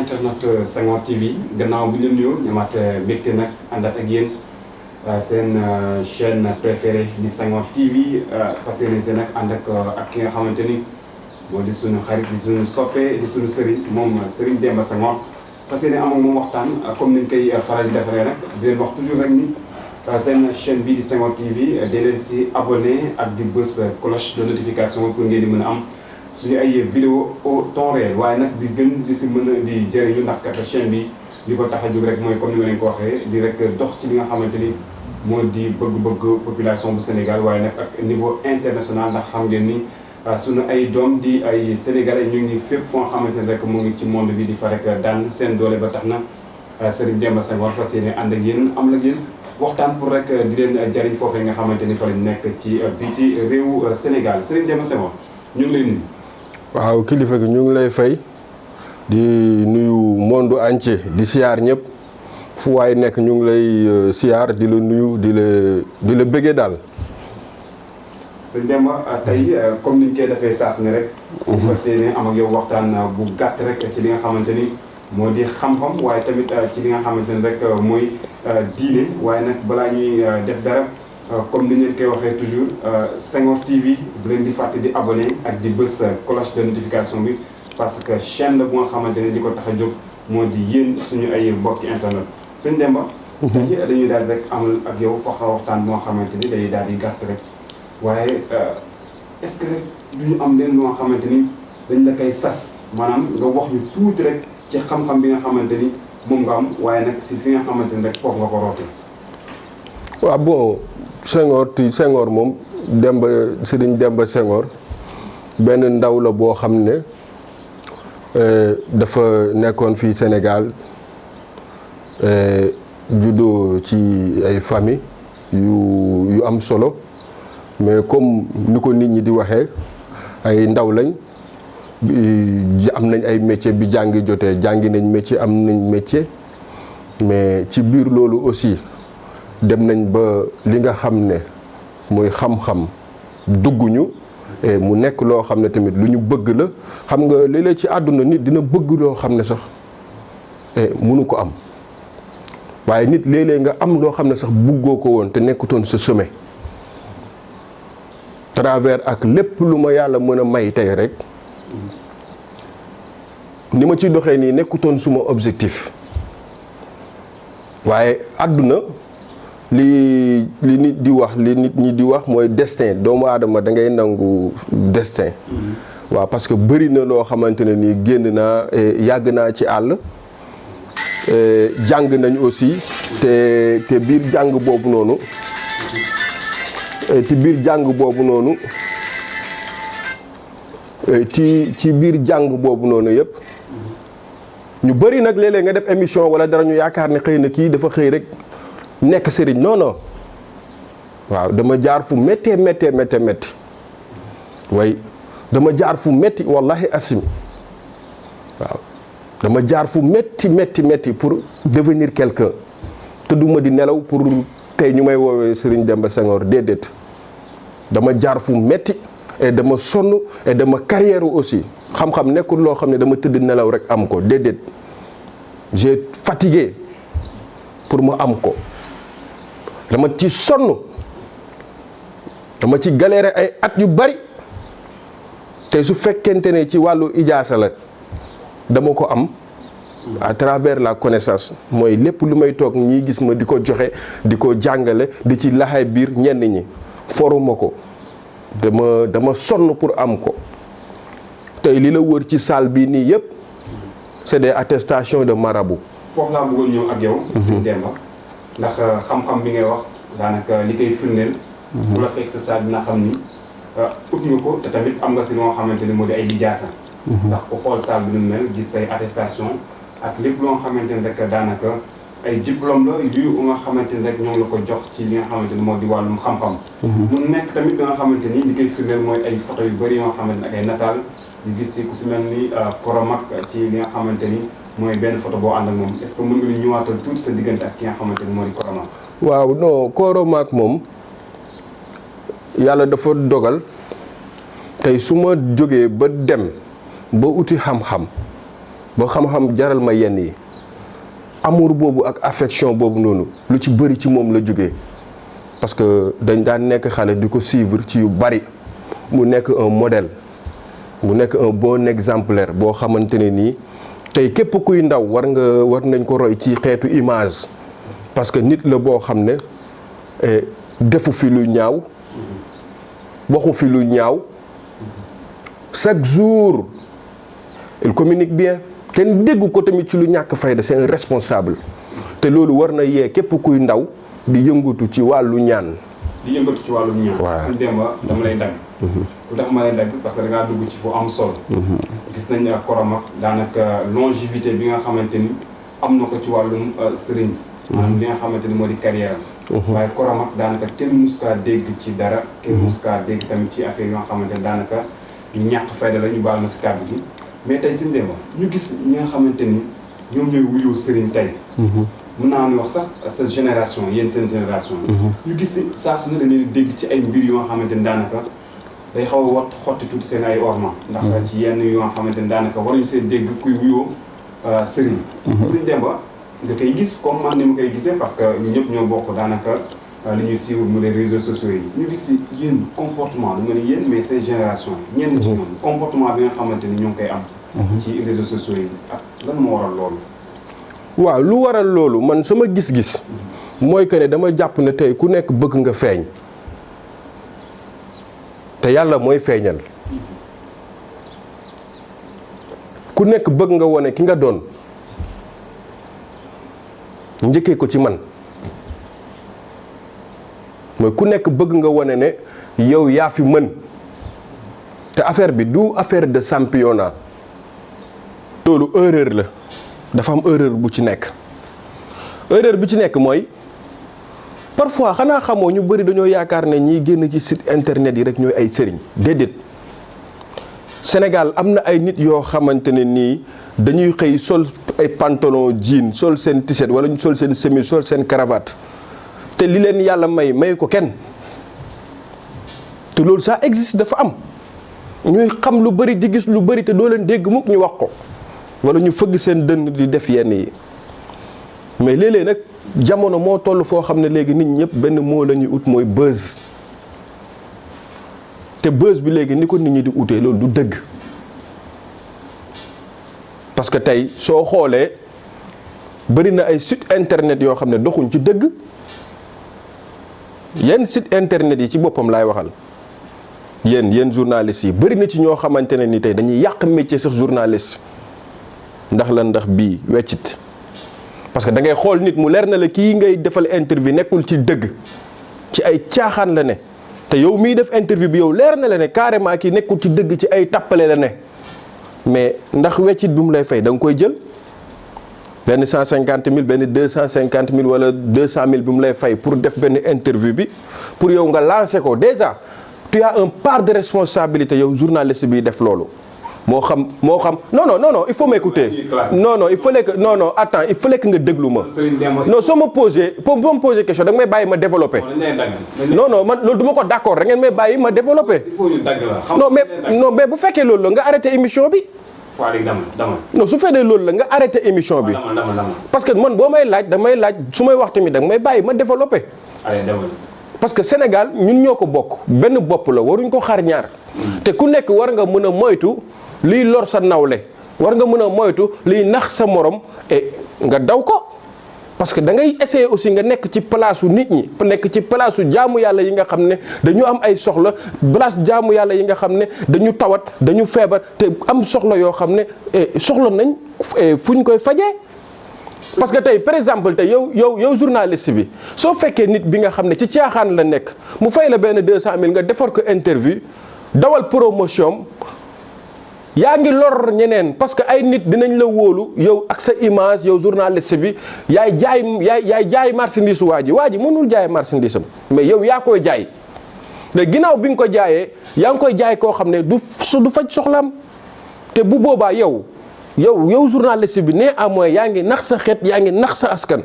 internet Senghor TV gannaaw bi ñu nuyoo ñamaat mbégte nag àndaat ak yéen seen chaîne préférée di Senghor TV fas yéene seen nag ànd ak ki nga xamante ni moo di suñu xarit di suñu soppe di suñu sëriñ moom Serigne Demba Senghor fas yéene am ak moom waxtaan comme niñ koy faral di defaree nag di leen wax toujours rek ni seen chaîne bii di Senghor TV di leen si abonné ak di bës cloche de notification pour ngeen di mën a am suñu ay vidéo au temps réel waaye nag di gën di si mën a di jëriñu ndax kat chaîne bi li ko tax a jóg rek mooy comme ni ma leen ko waxee di rek dox ci li nga xamante ni moo di bëgg-bëgg population bu Sénégal waaye nag ak niveau international ndax xam ngeen ni suñu ay doom di ay sénégalais ñu ngi fépp foo xamante ni rek mu ngi ci monde bi di fa rek daan seen doole ba tax na Serigne Demba Senghor fas yéene ànd ak yéen am la yéen waxtaan pour rek di leen jariñ foofee nga xamante ni fa lañ nekk ci biti réewu Sénégal Serigne Demba Senghor ñu ngi lay nuyu. waaw kilifa gi ñu ngi lay fay di nuyu monde entier di siyaar ñëpp fu waay nekk ñu ngi lay siyaar di la nuyu di la bëggee daal. sëñ Demba tey comme niñ koy defee saa su ne rek. fas yéene am ak yow waxtaan bu gàtt rek ci li nga xamante ni moo di xam-xam waaye tamit ci li nga xamante ni rek mooy diine waaye nag balaa ñuy def dara. comme ni ngeen koy waxee toujours Senghor TV bu leen di fàtte di abonné ak di bës cloche de notification bi parce que chaîne la bu nga xamante ne li ko tax a jóg moo di yéen suñu ay mbokki internet sëñ Demba. tey dañuy daal rek amal ak yow faxa waxtaan bu nga xamante ni day daal di gàtt rek waaye est-ce que rek du ñu am leen lu nga xamante ni dañ la koy sas maanaam nga wax ñu tuuti rek ci xam-xam bi nga xamante ni moom nga am waaye nag si fi nga xamante ni rek foofu nga ko rootee. waaw bon. Senghor moom Serigne Demba Senghor benn ndaw la boo xam ne dafa nekkoon fii Sénégal juddoo ci ay famille yu am solo mais comme ni ko nit ñi di waxee ay ndaw lañ am nañ ay métier bi jàngi jotee jàngi nañ métier am nañ métier mais ci biir loolu aussi dem nañ ba li nga xam ne mooy xam-xam dugguñu mu nekk loo xam ne tamit lu ñu bëgg la xam nga léeg-léeg ci àdduna nit dina bëgg loo xam ne sax mënu ko am waaye nit léeg-léeg nga am loo xam ne sax bëggoo ko woon te nekkutoon sa chemin travers ak lépp lu ma yàlla mën a may tey rek ni ma ci doxee nii nekkutoon suma objectif waaye àdduna li nit di wax li nit ñi di wax mooy destin doomu aadama da ngay nangu destin. waaw parce que bëri na loo xamante ne nii génn naa yàgg naa ci àll jàng nañ aussi te biir jàng boobu noonu ci biir jàng boobu noonu ci biir jàng boobu noonu yëpp ñu bëri nag léeg-léeg nga def émission wala dara ñu yaakaar ne xëy na kii dafa xëy rek. nekk sëriñ non waaw dama jaar fu méttee métti way dama jaar fu métti wallahi asim waaw dama jaar fu métti pour devenir quelqu'un te duma di nelaw pour tey ñu may woowee Serigne Demba Senghor déedéet dama jaar fu métti et dama sonn et dama carrière aussi xam-xam nekkul loo xam ne dama tëdd nelaw rek am ko déedéet j'ai fatigué pour mu am ko dama ci sonn dama ci galéré ay at yu bari te su fekkente ne ci wàllu ijaasa la dama ko am à travers la connaissance mooy lépp lu may toog ñiy gis ma di ko joxe di ko jàngale di ci laxay biir ñenn ñi foruma ko dama sonn pour am ko tey li la wër ci salle bii nii yëpp c'est des attestations de marabout. foofu laa bëggoon ñëw ak yow. Serigne Demba ndax xam-xam bi ngay wax daanaka li koy firndeel. bu la fekk sa saal dina xam ni ut nga ko te tamit am nga si loo xamante ni moo di ay lijaasa. ndax ku xool saal bi nu mel gis say attestation ak lépp loo xamante ni rek daanaka ay diplôme la yu nga xamante ni rek ñoom la ko jox ci li nga xamante ni moo di wàllum xam-xam. mu nekk tamit li nga xamante ni li koy firndeel mooy ay photo yu bëri yoo xamante ni ak ay nataal yu gis si ku si mel ni Koromak ci li nga xamante ni. mooy benn photo boo ànd ak moom est-ce que mën nga ñu ñëwaatal tuuti sa diggante ak ki nga xamante ni moo di Koromak. waaw non Koromak moom yàlla dafa dogal tey su ma jógee ba dem ba uti xam-xam ba xam-xam jaral ma yenn yi amour boobu ak affection boobu noonu lu ci bëri ci moom la jógee parce que dañ daan nekk xale di ko suivre ci yu bari mu nekk un modèle mu nekk un bon exemplaire boo xamante ne nii tey képp kuy ndaw war nañ ko roy ci xeetu image parce que nit la boo xam ne defu fi lu ñaaw waxu fi lu ñaaw chaque jour il communique bien kenn déggu ko tamit ci lu ñàkk fayda c'est un responsable te loolu war na yee képp kuy ndaw di yëngatu ci wàllu ñaan. di yëngatu ci wàllu ñaan. waaw suñu Demba dama lay dagg. lu tax ma lay dagg parce que da ngaa dugg ci fu am solo. gis nañ ne Koromak daanaka longévité bi nga xamante ni am na ko ci wàllum sëriñ. maanaam li nga xamante ni moo di carrière am. waaye Koromak daanaka kenn mus kaa dégg ci dara. kenn mus kaa dégg tamit ci affaire yoo xamante ni daanaka ñu ñàkk fayda la ñu baal na si kàddu gi. mais tey suñu Demba ñu gis ñi nga xamante ni ñoom ñooy wuyoo sëriñ tey. mën naa wax sax sa génération yéen seen génération. ñu gis ni saa su ne dañ leen dégg ci ay mbir yoo xamante ni daanaka day xaw a wat xotti tuuti seen ay orma. ndax ci yenn yoo xamante ni daanaka waruñu seen dégg kuy wuyoo sëriñ. suñu Demba nga koy gis comme man ni ma koy gisee parce que ñu ñëpp ñoo bokk daanaka li ñuy suivre mu les réseaux sociaux yi. ñu gis si yéen comportement du nga ni yéen mais seen génération yi. ñenn ci ñoom comportement bi nga xamante ni ñoo ngi koy am. ci réseaux sociaux yi ak lan moo waral loolu. waaw lu waral loolu man sama gis-gis mooy que ne dama jàpp ne tey ku nekk bëgg nga feeñ te yàlla mooy feeñal ku nekk bëgg nga wone ki nga doon njëkkee ko ci man mooy ku nekk bëgg nga wone ne yow yaa fi mën te affaire bi du affaire de championnat loolu erreur la. dafa am erreur bu ci nekk erreur bi ci nekk mooy parfois xanaa xamoo ñu bëri dañoo yaakaar ne ñiy génn ci site internet yi rek ñooy ay sëriñ déedéet Sénégal am na ay nit yoo xamante ne nii dañuy xëy sol ay pantalon jean sol seen t-shirt wala ñu sol seen chemise sol seen cravate te li leen yàlla may ko kenn te loolu ça existe dafa am ñuy xam lu bëri di gis lu bëri te doo leen dégg mukk ñu wax ko wala ñu fëgg seen dënn di def yenn yi mais léeg-léeg nag jamono moo toll foo xam ne léegi nit ñëpp benn moo la ñuy ut mooy buzz te buzz bi léegi ni ko nit ñi di utee loolu du dëgg parce que tey soo xoolee bëri na ay site internet yoo xam ne doxuñ ci dëgg yenn site internet yi ci boppam laay waxal yéen journalistes yi bëri na ci ñoo xamante ne ni tey dañuy yàq métier sax journaliste ndax la ndax bii weccit parce que da ngay xool nit mu leer na la kii ngay defal interview nekkul ci dëgg ci ay caaxaan la ne te yow miy def interview bi yow leer na la ne carrément kii nekkul ci dëgg ci ay tappale la ne mais ndax weccit bi mu lay fay da nga koy jël benn 150 000 benn 250 000 wala 200 000 bi mu lay fay pour def benn interview bi pour yow nga lancer ko déjà tu as un part de responsabilité yow journaliste bi def loolu. moo xam non il faut m'écouter non il fallait que attends il fallait que nga déglu ma non soo ma posé question da nga may bàyyi ma développé non man loolu du ma ko d'accord da ngeen may bàyyi ma développé non mais bu fekkee loolu la nga arrêté émission bi non su fekkee loolu la nga arrêté émission bi parce que man boo may laaj damay laaj su may wax tamit da nga may bàyyi ma développé parce que Sénégal ñun ñoo ko bokk benn bopp la waruñ ko xar ñaar te ku nekk war nga mën a moytu liy lor sa nawle war nga mën a moytu liy nax sa morom et nga daw ko parce que da ngay essayer aussi nga nekk ci palaasu nit ñi nekk ci palaasu jaamu yàlla yi nga xam ne dañu am ay soxla place jaamu yàlla yi nga xam ne dañu tawat dañu feebar te am soxla yoo xam ne soxla nañ fu ñu koy fajee parce que tey par exemple tey yow journaliste bi soo fekkee nit bi nga xam ne ci caaxaan la nekk mu fay la benn 200 000 nga defar ko interview dawal promotion yaa ngi lor ñeneen parce que ay nit dinañ la wóolu yow ak sa image yow journaliste bi yaay jaay marchandise waa ji mënul jaay marchandise am mais yow yaa koy jaay léegi ginnaaw bi nga ko jaayee yaa ngi koy jaay koo xam ne du faj soxlaam te bu boobaa yow journaliste bi néanmoins yaa ngi nax sa xeet yaa ngi nax sa askan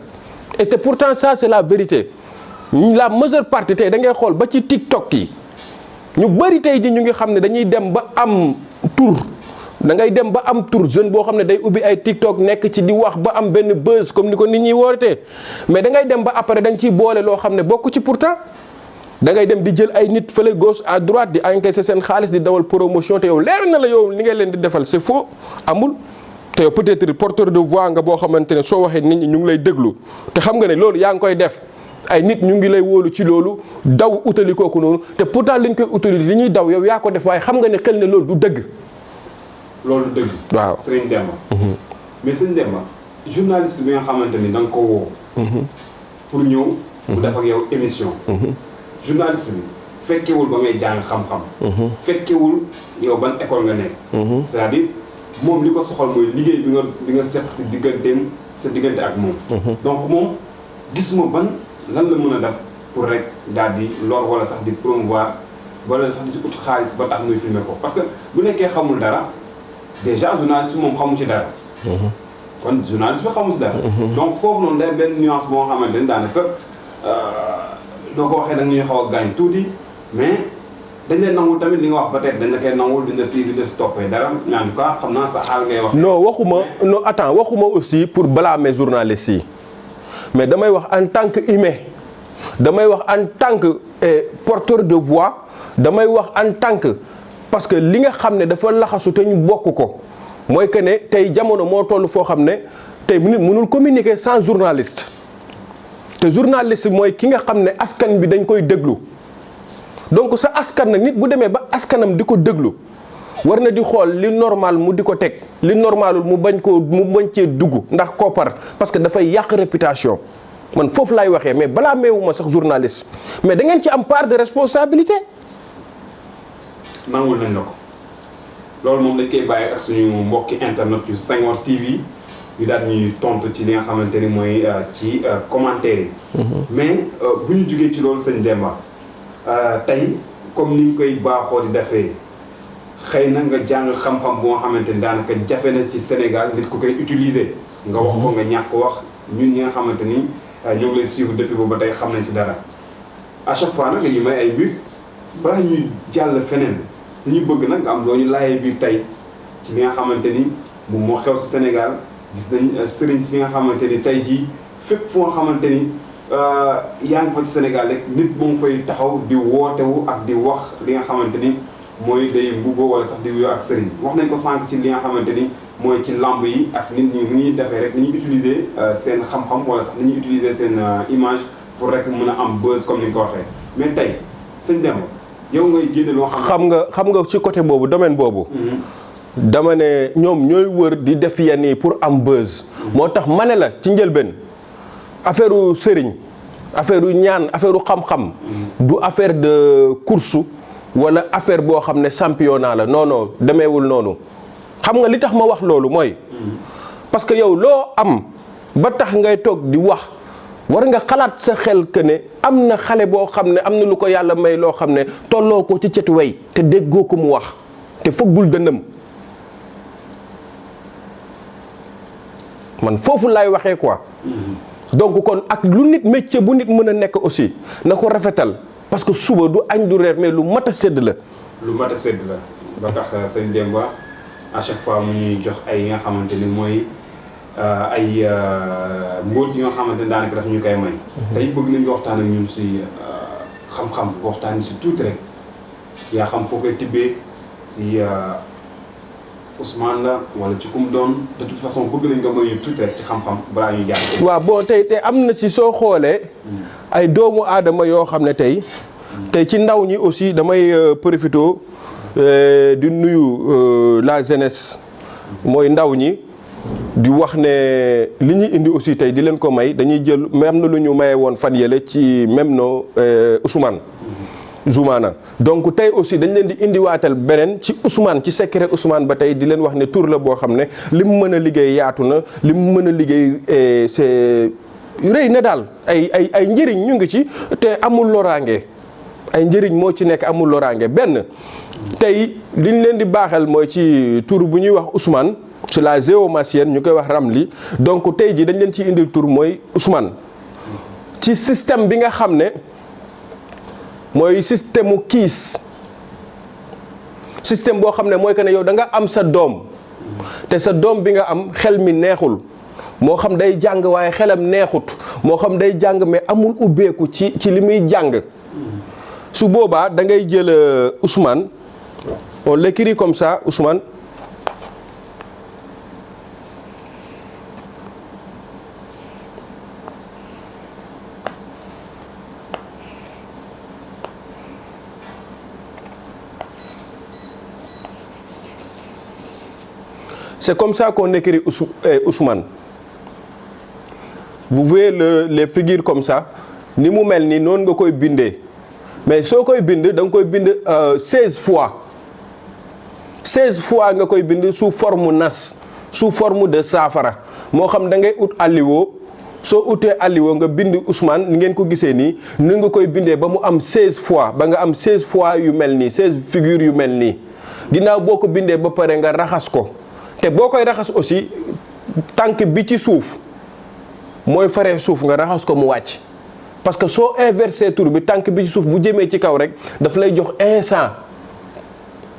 et pourtant ça c'est la vérité la majeure partie tey da ngay xool ba ci TikTok yi ñu bëri tey ji ñu ngi xam ne dañuy dem ba am tur da ngay dem ba am tour jeune boo xam ne day ubbi ay TikTok nekk ci di wax ba am benn buzz comme ni ko nit ñi wootee mais da ngay dem ba après da nga ciy boole loo xam ne bokk ci pourtant da ngay dem di jël ay nit fële gauche à droite di encaisser seen xaalis di dawal promotion te yow leer na la yow li ngay leen di defal c'est faux amul. te yow peut-être porteur de voix nga boo xamante ne soo waxee nit ñi ñu ngi lay déglu te xam nga ne loolu yaa ngi koy def ay nit ñu ngi lay wóolu ci loolu daw utali kooku noonu te pourtant li ñu koy utali li ñuy daw yow yaa ko def waaye xam nga ne xel ne loolu du dëgg. loolu dëgg. waaw Serigne Demba. mais Serigne Demba journaliste bi nga xamante ni da nga ko woo. pour ñëw. mu def ak yow émission. journaliste bi fekkewul ba ngay jàng xam-xam. fekkewul yow ban école nga nekk. c'est-à-dire moom li ko soxal mooy liggéey bi nga seq si digganteem sa diggante ak moom. donc moom gisuma ban lan la mën a def pour rek daal di lor wala sax di promouvoir wala sax di si ut xaalis ba tax muy filmer ko parce que bu nekkee xamul dara déjà journaliste bi moom xamu ci dara. kon journaliste bi xamu ci dara. donc foofu noonu day benn nuance boo xamante ni daanaka doo ko waxee da nga ñuy xaw a gaañ tuuti mais dañ leen nangul tamit li nga wax peut-être dañ la koy nangul di la si toppee dara mais en tout cas xam naa sa xaal ngay wax. non waxuma non attends waxuma aussi pour blâmer journaliste yi mais damay wax en tant que humain damay wax en tant que porteur de voix damay wax en tant que parce que li nga xam ne dafa laxasu te ñu bokk ko mooy que ne tey jamono moo toll foo xam ne tey nit mënul communiquer sans journaliste te journaliste mooy ki nga xam ne askan bi dañ koy déglu donc sa askan nag nit bu demee ba askanam di ko déglu war na di xool li normal mu di ko teg li normalul mu bañ cee dugg ndax koppar parce que dafay yàq réputation man foofu laay waxee mais balaa meewuma sax journaliste mais da ngeen ci am part de responsabilité. nangul nañ la ko loolu moom dañ koy bàyyi ak suñu mbokki internet yu Senghor TV yu daal ñuy tontu ci li nga xamante ni mooy ci commentaire yi. mais bu ñu jugee ci loolu sëñ Demba tey comme ni ñu koy baaxoo di defee xëy na nga jàng xam-xam bu nga xamante ni daanaka jafe na ci Sénégal nit ku koy utiliser. nga wax ko nga ñàkk wax ñun ñi nga xamante ni ñoo ngi lay suivre depuis boobu ba tey xam nañ ci dara à chaque fois nag ñu may ay mbir balaa ñuy jàll feneen. dañu bëgg nag am loo ñu laajee biir tey ci li nga xamante ni moom moo xew si Sénégal gis nañ sëriñ si nga xamante ni tey jii fépp fu nga xamante ni yaa ngi fa ci Sénégal rek nit moom fay taxaw di wootewu ak di wax li nga xamante ni mooy day mbubboo wala sax di wuyoo ak sëriñ wax nañ ko sànq ci li nga xamante ni mooy ci lamb yi ak nit ñi ni ñuy defee rek ni ñuy utiliser seen xam-xam wala sax ni ñuy utiliser seen image pour rek mën a am buzz comme ni nga ko waxee mais tey sëñ Demba yow ngay génne loo xam nga ci côté boobu domaine boobu. dama ne ñoom ñooy wër di def yenn yi pour am buzz. moo tax ma ne la ci njëlbeen affaire sëriñ affaire ñaan affaire xam-xam. du affaire de course wala affaire boo xam ne championnat la non non demeewul noonu. xam nga li tax ma wax loolu mooy. parce que yow loo am ba tax ngay toog di wax. war nga xalaat sa xel que ne am na xale boo xam ne am na lu ko yàlla may loo xam ne tolloo ko ci cet way te déggoo ko mu wax te fëggul dënnam man foofu laay waxee quoi. donc kon ak lu nit métier bu nit mën a nekk aussi na ko rafetal parce que suba du añ du reer mais lu mat a sedd la. lu mat a sedd la ba tax sëñ Demba à chaque fois mu ñuy jox ay yi nga xamante ni mooy. ay mbóot yi nga xamante ne daanaka daf ñu koy may. tey bëgg nañu waxtaan ak ñun si xam-xam waxtaan si tuuti rek yaa xam foo koy tibbee si Ousmane la wala ci kum doon de toute façon bëgg nañ nga may ñu tuuti rek ci xam-xam balaa ñuy jàng. waaw bon tey am na ci soo xoolee. ay doomu aadama yoo xam ne tey ci ndaw ñi aussi damay profito di nuyu la jeunesse mooy ndaw ñi. di wax ne li ñuy indi aussi tey di leen ko may dañuy jël même na lu ñu maye woon fan yële ci même no Ousmane Zoumana donc tey aussi dañ leen di indiwaatal beneen ci Ousmane ci secret Ousmane ba tey di leen wax ne tur la boo xam ne li mu mën a liggéey yaatu na li mu mën a liggéey c'est rëy na daal ay njëriñ ñu ngi ci te amul loraange ay njëriñ moo ci nekk amul loraange benn tey li ñu leen di baaxal mooy ci tur bu ñuy wax Ousmane ci la géomancienne ñu koy wax Ramli donc tey jii dañ leen ciy indil tur mooy Ousmane ci système bi nga xam ne mooy système mu kiis système boo xam ne mooy que ne yow da nga am sa doom te sa doom bi nga am xel mi neexul moo xam day jàng waaye xelam neexut moo xam day jàng mais amul ubbeeku ci li muy jàng su boobaa da ngay jël Ousmane on l'écrit comme ça Ousmane. C'est comme ça qu'on écrit Ousmane. Vous voyez les figures comme ça ni mu mel ni noonu nga koy bindee mais soo koy bind da nga koy bind 16 fois 16 fois nga koy bind sous forme nas sous forme de saafara moo xam da ngay ut alliwo soo utee alliwo nga bind Ousmane ni ngeen ko gisee nii ni nga koy bindee ba mu am 16 fois ba nga am 16 fois yu mel nii 16 figures yu mel nii ginnaaw boo ko bindee ba pare nga raxas ko te boo koy raxas aussi tànk bi ci suuf mooy faree suuf nga raxas ko mu wàcc parce que soo inversé tur bi tànk bi ci suuf bu jëmee ci kaw rek daf lay jox instant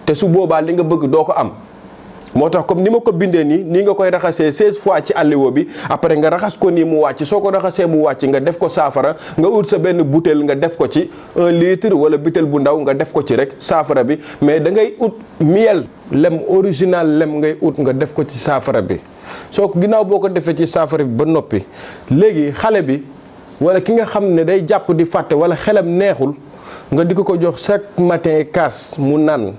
te su boobaa li nga bëgg doo ko am moo tax comme ni ma ko bindee nii nga koy raxasee 16 fois ci alliwo bi après nga raxas ko nii mu wàcc soo ko raxasee mu wàcc nga def ko saafara nga ut sa benn butéel nga def ko ci 1 litre wala butéel bu ndaw nga def ko ci rek saafara bi mais da ngay ut miel lem original lem ngay ut nga def ko ci saafara bi soo ko ginnaaw boo ko defee ci saafara bi ba noppi léegi xale bi wala ki nga xam ne day jàpp di fàtte wala xelam neexul nga di ko jox chaque matin kaas mu naan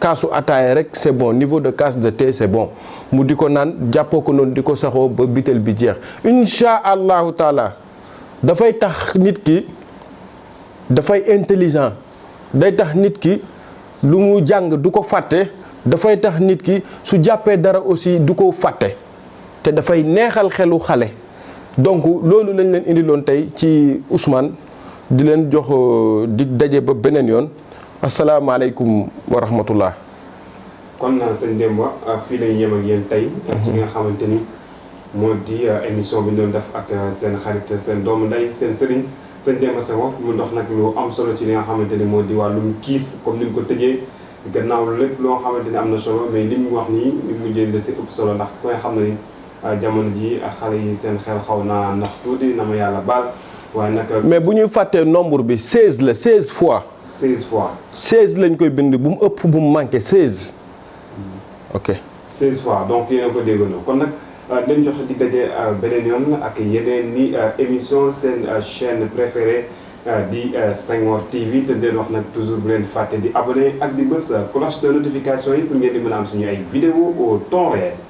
kaasu ataaya rek c'est bon niveau de casse de thé c'est bon mu di ko naan jàppoo ko noonu di ko saxoo ba bitel bi jeex insha allahu taala dafay tax nit ki dafay intelligent day tax nit ki lu mu jàng du ko fàtte dafay tax nit ki su jàppee dara aussi du ko fàtte te dafay neexal xelu xale donc loolu lañ leen indiloon tey ci Ousmane di leen jox di daje ba beneen yoon asalaamaaleykum wa rahmatullah. kon sëñ Demba fii lañ yem ak yéen tey. ci nga xamante ni moo di émission bi ñu doon def ak seen xarit seen doomu ndey seen sëriñ sëñ Demba Senghor mu dox nag lu am solo ci li nga xamante ni moo di wàllum kiis comme ni mu ko tëjee gannaaw lépp loo xamante ni am na solo mais li mu wax nii li mu mujjee si ëpp solo ndax ku nga xam ne ni jamono ji xale yi seen xel xaw naa ndax tuuti na ma yàlla baal. waaye nag mais bu ñuy fàttee nombre bi 16 la 16 fois. 16 fois. 16 lañ koy bind bu mu ëpp bu mu manqué 16. ok 16 fois donc yéen a ko déggandoo kon nag dañ joxe di daje beneen yoon ak yeneen ni émission seen chaîne préférée di Senghor TV te leen wax nag toujours bu leen fàtte di abonné ak di bës cloche de notification yi pour ngeen di mën a am suñu ay vidéo au temps réel.